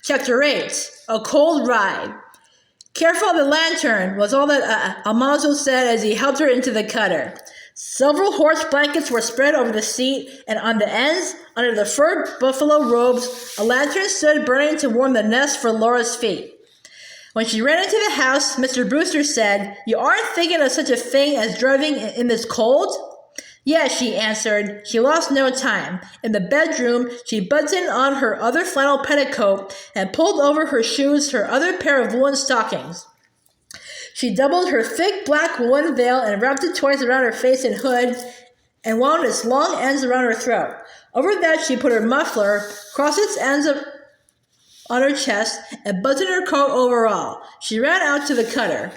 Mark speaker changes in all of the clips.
Speaker 1: Chapter 8. A Cold Ride. Careful of the lantern was all that Almanzo said as he helped her into the cutter. Several horse blankets were spread over the seat, and on the ends, under the fur buffalo robes, a lantern stood burning to warm the nest for Laura's feet. When she ran into the house, Mr. Brewster said, "You aren't thinking of such a thing as driving in this cold?" "Yes," she answered. She lost no time. In the bedroom, she buttoned on her other flannel petticoat and pulled over her shoes her other pair of woolen stockings. She doubled her thick black woolen veil and wrapped it twice around her face and hood and wound its long ends around her throat. Over that, she put her muffler, crossed its ends on her chest, and buttoned her coat overall. She ran out to the cutter.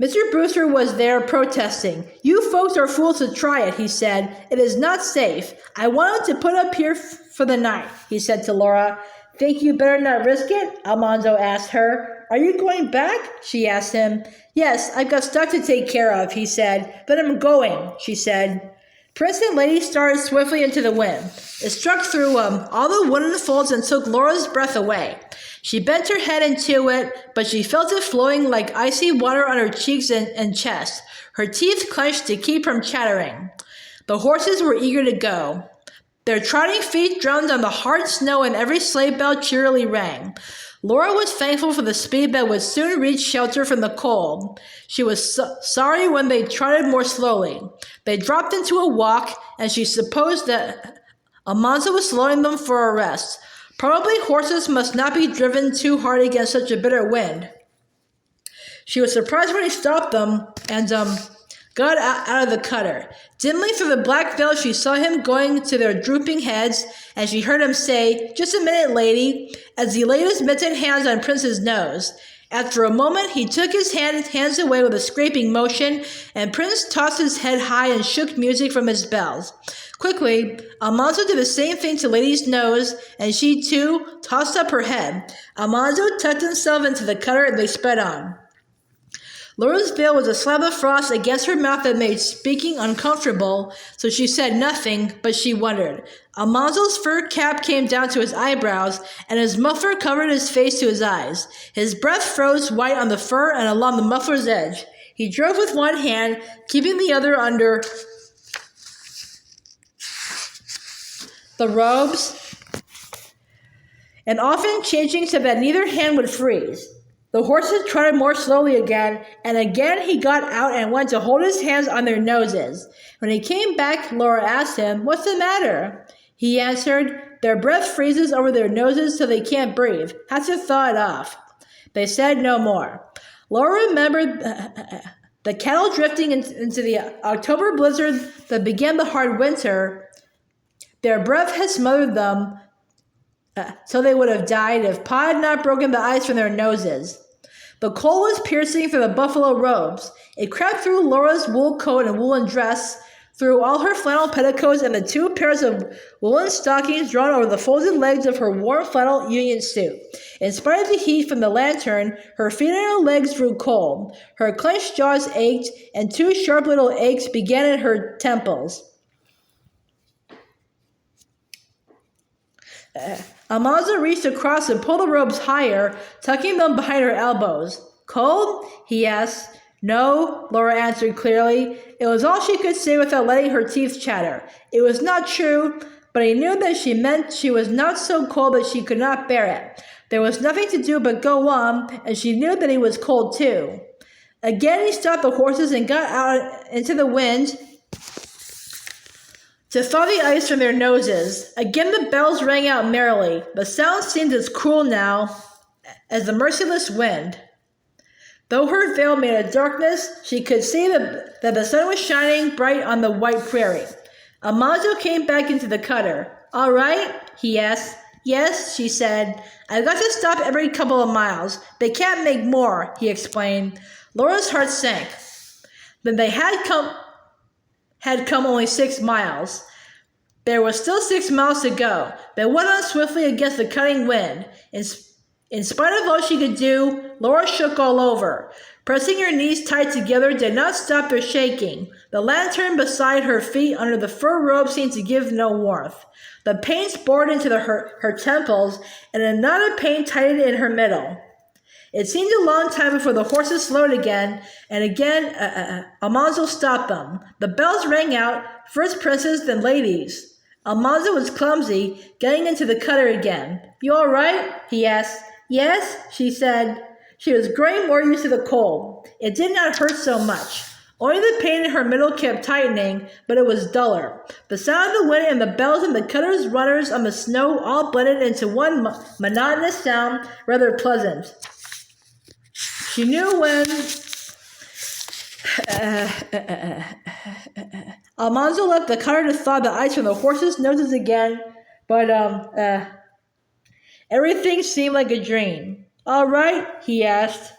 Speaker 1: Mr. Brewster was there protesting. "You folks are fools to try it," he said. "It is not safe. I wanted to put up here for the night," he said to Laura. "Think you better not risk it?" Almanzo asked her. "Are you going back?" she asked him. "Yes, I've got stuff to take care of," he said. "But I'm going," she said. Prince and Lady started swiftly into the wind. It struck through all the wooden folds and took Laura's breath away. She bent her head into it, but she felt it flowing like icy water on her cheeks and chest. Her teeth clenched to keep from chattering. The horses were eager to go. Their trotting feet drummed on the hard snow, and every sleigh bell cheerily rang. Laura was thankful for the speed that would soon reach shelter from the cold. She was sorry when they trotted more slowly. They dropped into a walk, and she supposed that Almanzo was slowing them for a rest. Probably horses must not be driven too hard against such a bitter wind. She was surprised when he stopped them and got out of the cutter. Dimly through the black veil, she saw him going to their drooping heads, and she heard him say, "Just a minute, lady," as he laid his mittened hands on Prince's nose. After a moment, he took his hands away with a scraping motion, and Prince tossed his head high and shook music from his bells. Quickly, Almanzo did the same thing to Lady's nose, and she, too, tossed up her head. Almanzo tucked himself into the cutter, and they sped on. Laura's veil was a slab of frost against her mouth that made speaking uncomfortable, so she said nothing, but she wondered. Almanzo's fur cap came down to his eyebrows, and his muffler covered his face to his eyes. His breath froze white on the fur and along the muffler's edge. He drove with one hand, keeping the other under the robes, and often changing so that neither hand would freeze. The horses trotted more slowly again, and again he got out and went to hold his hands on their noses. When he came back, Laura asked him, "What's the matter?" He answered, "Their breath freezes over their noses so they can't breathe. Have to thaw it off." They said no more. Laura remembered the cattle drifting into the October blizzard that began the hard winter. Their breath had smothered them, so they would have died if Pa had not broken the ice from their noses. The cold was piercing through the buffalo robes. It crept through Laura's wool coat and woolen dress, through all her flannel petticoats and the 2 pairs of woolen stockings drawn over the folded legs of her warm flannel union suit. In spite of the heat from the lantern, her feet and her legs grew cold. Her clenched jaws ached, and 2 sharp little aches began at her temples. Almanzo reached across and pulled the robes higher, tucking them behind her elbows. "Cold?" he asked. "No," Laura answered clearly. It was all she could say without letting her teeth chatter. It was not true, but he knew that she meant she was not so cold that she could not bear it. There was nothing to do but go on, and she knew that he was cold too. Again he stopped the horses and got out into the wind to thaw the ice from their noses. Again the bells rang out merrily. The sound seemed as cruel now as the merciless wind. Though her veil made a darkness, she could see that the sun was shining bright on the white prairie. Almanzo came back into the cutter. "All right?" he asked. "Yes," she said. "I've got to stop every couple of miles. They can't make more," he explained. Laura's heart sank. Then they had come only 6 miles. There was still 6 miles to go. They went on swiftly against the cutting wind. In spite of all she could do, Laura shook all over. Pressing her knees tight together did not stop their shaking. The lantern beside her feet under the fur robe seemed to give no warmth. The pains bored into her temples, and a knot of pain tightened in her middle. It seemed a long time before the horses slowed again, and again Almanzo stopped them. The bells rang out, first princes, then ladies. Almanzo was clumsy, getting into the cutter again. "You all right?" he asked. "Yes," she said. She was growing more used to the cold. It did not hurt so much. Only the pain in her middle kept tightening, but it was duller. The sound of the wind and the bells and the cutter's runners on the snow all blended into one monotonous sound, rather pleasant. She knew when Almanzo left the cutter to thaw the ice from the horses' noses again, but everything seemed like a dream. "All right?" he asked.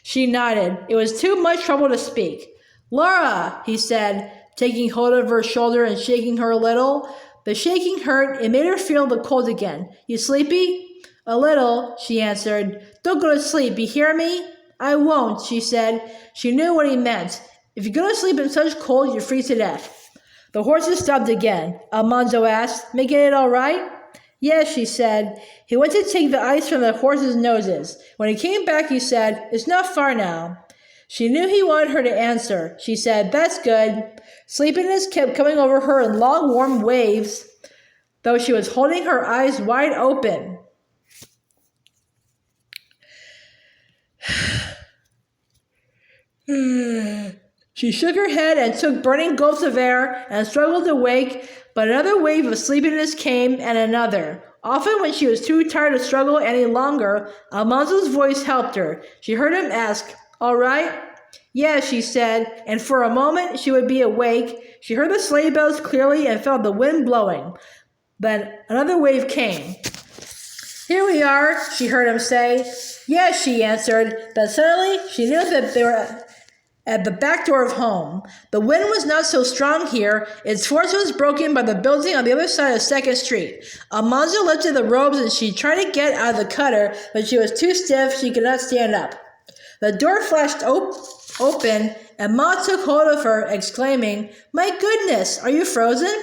Speaker 1: She nodded. It was too much trouble to speak. "Laura," he said, taking hold of her shoulder and shaking her a little. The shaking hurt. It made her feel the cold again. "You sleepy?" "A little," she answered. "Don't go to sleep, you hear me?" "I won't," she said. She knew what he meant. "If you go to sleep in such cold, you freeze to death." The horses stopped again. Almanzo asked, "Making it all right?" "Yes," she said. He went to take the ice from the horses' noses. When he came back, he said, "It's not far now." She knew he wanted her to answer. She said, "That's good." Sleepiness kept coming over her in long, warm waves, though she was holding her eyes wide open. She shook her head and took burning gulps of air and struggled to wake, but another wave of sleepiness came, and another. Often when she was too tired to struggle any longer, Almanzo's voice helped her. She heard him ask, "All right?" "Yes," she said, and for a moment she would be awake. She heard the sleigh bells clearly and felt the wind blowing. Then another wave came. "Here we are," she heard him say. "Yes," she answered. Then suddenly she knew that they were at the back door of home. The wind was not so strong here. Its force was broken by the building on the other side of 2nd Street. Almanzo lifted the robes and she tried to get out of the cutter, but she was too stiff. She could not stand up. The door flashed open, and Ma took hold of her, exclaiming, "My goodness, are you frozen?"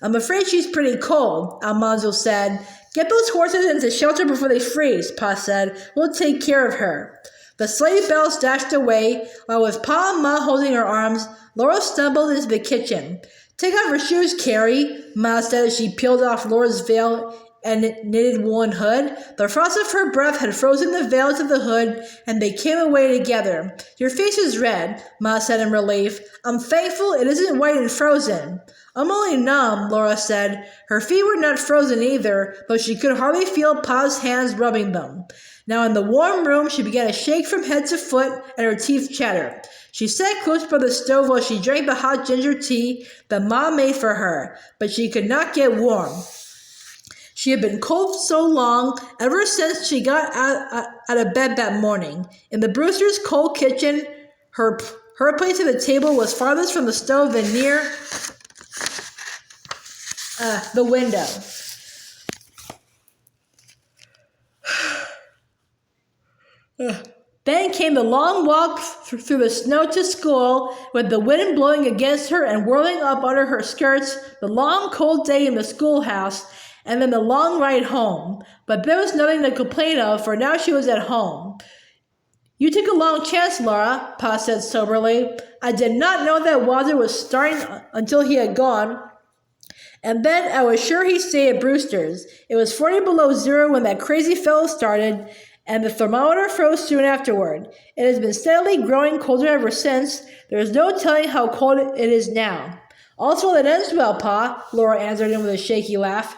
Speaker 1: "I'm afraid she's pretty cold," Almanzo said. "Get those horses into shelter before they freeze," Pa said. "We'll take care of her." The sleigh bells dashed away, while with Pa and Ma holding her arms, Laura stumbled into the kitchen. "Take off your shoes, Carrie," Ma said as she peeled off Laura's veil and knitted woolen hood. The frost of her breath had frozen the veil to the hood, and they came away together. "Your face is red," Ma said in relief. "I'm thankful it isn't white and frozen." "I'm only numb," Laura said. Her feet were not frozen either, though she could hardly feel Pa's hands rubbing them. Now in the warm room, she began to shake from head to foot, and her teeth chattered. She sat close by the stove while she drank the hot ginger tea that Ma made for her, but she could not get warm. She had been cold so long, ever since she got out of bed that morning. In the Brewsters' cold kitchen, her place at the table was farthest from the stove and near the window. Then came the long walk through the snow to school, with the wind blowing against her and whirling up under her skirts, the long cold day in the schoolhouse, and then the long ride home. But there was nothing to complain of, for now she was at home. "You took a long chance, Laura," Pa said soberly. "I did not know that Wilder was starting until he had gone. And then I was sure he'd stay at Brewster's. It was 40 below zero when that crazy fellow started, and the thermometer froze soon afterward. It has been steadily growing colder ever since. There is no telling how cold it is now." "All's well that ends well, Pa," Laura answered him with a shaky laugh.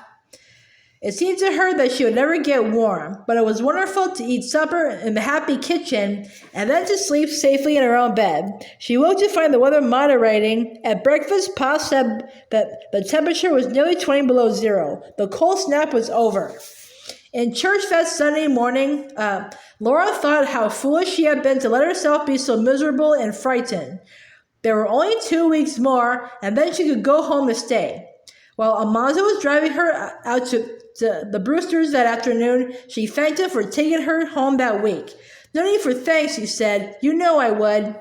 Speaker 1: It seemed to her that she would never get warm, but it was wonderful to eat supper in the happy kitchen and then to sleep safely in her own bed. She woke to find the weather moderating. At breakfast, Pa said that the temperature was nearly 20 below zero. The cold snap was over. In church that Sunday morning, Laura thought how foolish she had been to let herself be so miserable and frightened. There were only 2 weeks more, and then she could go home to stay. While Almanzo was driving her out the Brewsters that afternoon. She thanked him for taking her home that week. No need for thanks, he said. You know I would.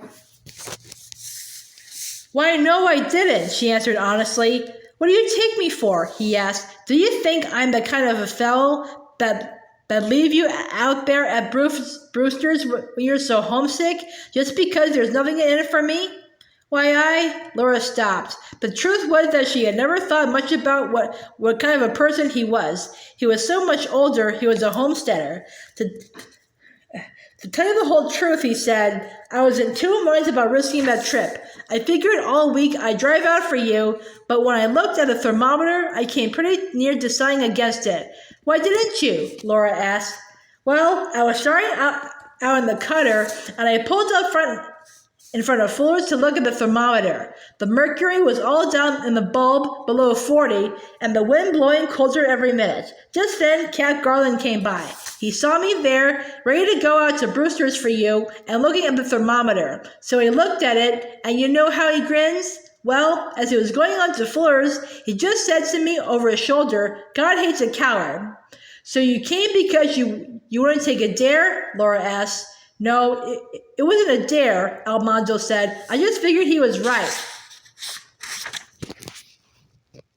Speaker 1: Why, no, I didn't, she answered honestly. What do you take me for? He asked. Do you think I'm the kind of a fellow that leave you out there at Brewster's when you're so homesick, just because there's nothing in it for me? Why, Laura stopped. The truth was that she had never thought much about what kind of a person he was. He was so much older, he was a homesteader. To tell you the whole truth, he said, I was in two minds about risking that trip. I figured all week I'd drive out for you, but when I looked at the thermometer, I came pretty near deciding against it. Why didn't you? Laura asked. Well, I was starting out in the cutter, and I pulled up in front of Fuller's to look at the thermometer. The mercury was all down in the bulb below 40, and the wind blowing colder every minute. Just then, Cap Garland came by. He saw me there, ready to go out to Brewster's for you, and looking at the thermometer. So he looked at it, and you know how he grins? Well, as he was going on to Fuller's, he just said to me over his shoulder, God hates a coward. So you came because you wouldn't take a dare? Laura asked. No, it wasn't a dare, Almanzo said. I just figured he was right.